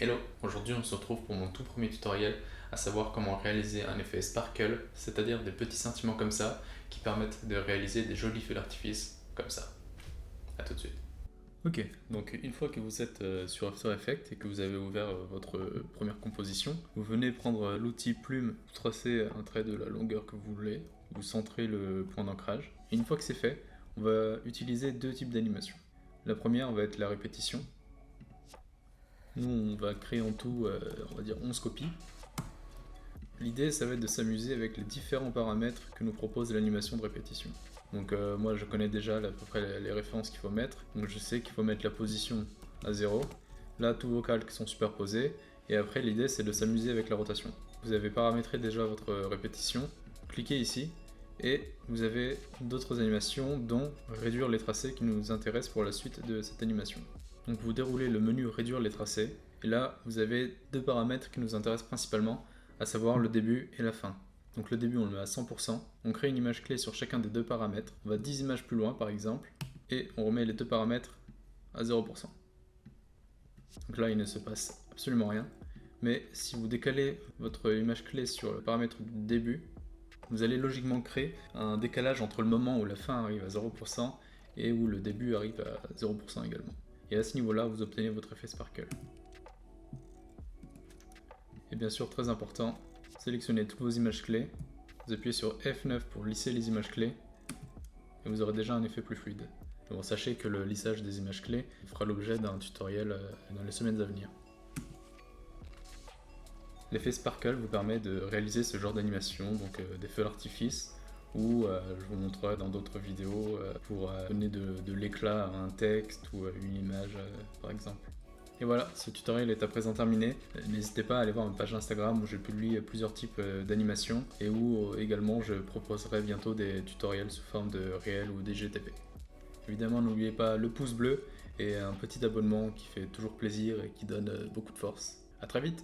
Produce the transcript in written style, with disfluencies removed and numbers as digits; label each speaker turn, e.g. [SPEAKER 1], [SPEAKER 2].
[SPEAKER 1] Hello, aujourd'hui on se retrouve pour mon tout premier tutoriel, à savoir comment réaliser un effet sparkle, c'est-à-dire des petits sentiments comme ça, qui permettent de réaliser des jolis feux d'artifice comme ça. A tout de suite. Ok, donc une fois que vous êtes sur After Effects et que vous avez ouvert votre première composition, vous venez prendre l'outil plume, vous tracez un trait de la longueur que vous voulez, vous centrez le point d'ancrage, et une fois que c'est fait, on va utiliser deux types d'animation. La première va être la répétition. Nous, on va créer en tout, on va dire 11 copies. L'idée, ça va être de s'amuser avec les différents paramètres que nous propose l'animation de répétition. Donc moi, je connais déjà à peu près les références qu'il faut mettre. Donc je sais qu'il faut mettre la position à 0. Là, tous vos calques sont superposés. Et après, l'idée, c'est de s'amuser avec la rotation. Vous avez paramétré déjà votre répétition. Cliquez ici. Et vous avez d'autres animations, dont réduire les tracés qui nous intéressent pour la suite de cette animation. Donc vous déroulez le menu réduire les tracés, et là vous avez deux paramètres qui nous intéressent principalement, à savoir le début et la fin. Donc le début on le met à 100%, on crée une image clé sur chacun des deux paramètres, on va 10 images plus loin par exemple, et on remet les deux paramètres à 0%. Donc là il ne se passe absolument rien, mais si vous décalez votre image clé sur le paramètre du début, vous allez logiquement créer un décalage entre le moment où la fin arrive à 0% et où le début arrive à 0% également. Et à ce niveau-là, vous obtenez votre effet sparkle. Et bien sûr, très important, sélectionnez toutes vos images clés, vous appuyez sur F9 pour lisser les images clés, et vous aurez déjà un effet plus fluide. Bon, sachez que le lissage des images clés fera l'objet d'un tutoriel dans les semaines à venir. L'effet sparkle vous permet de réaliser ce genre d'animation, donc des feux d'artifice, ou je vous montrerai dans d'autres vidéos pour donner de l'éclat à un texte ou à une image par exemple. Et voilà, ce tutoriel est à présent terminé. N'hésitez pas à aller voir ma page Instagram où je publie plusieurs types d'animations et où également je proposerai bientôt des tutoriels sous forme de réel ou des GTP. Évidemment, n'oubliez pas le pouce bleu et un petit abonnement qui fait toujours plaisir et qui donne beaucoup de force. A très vite!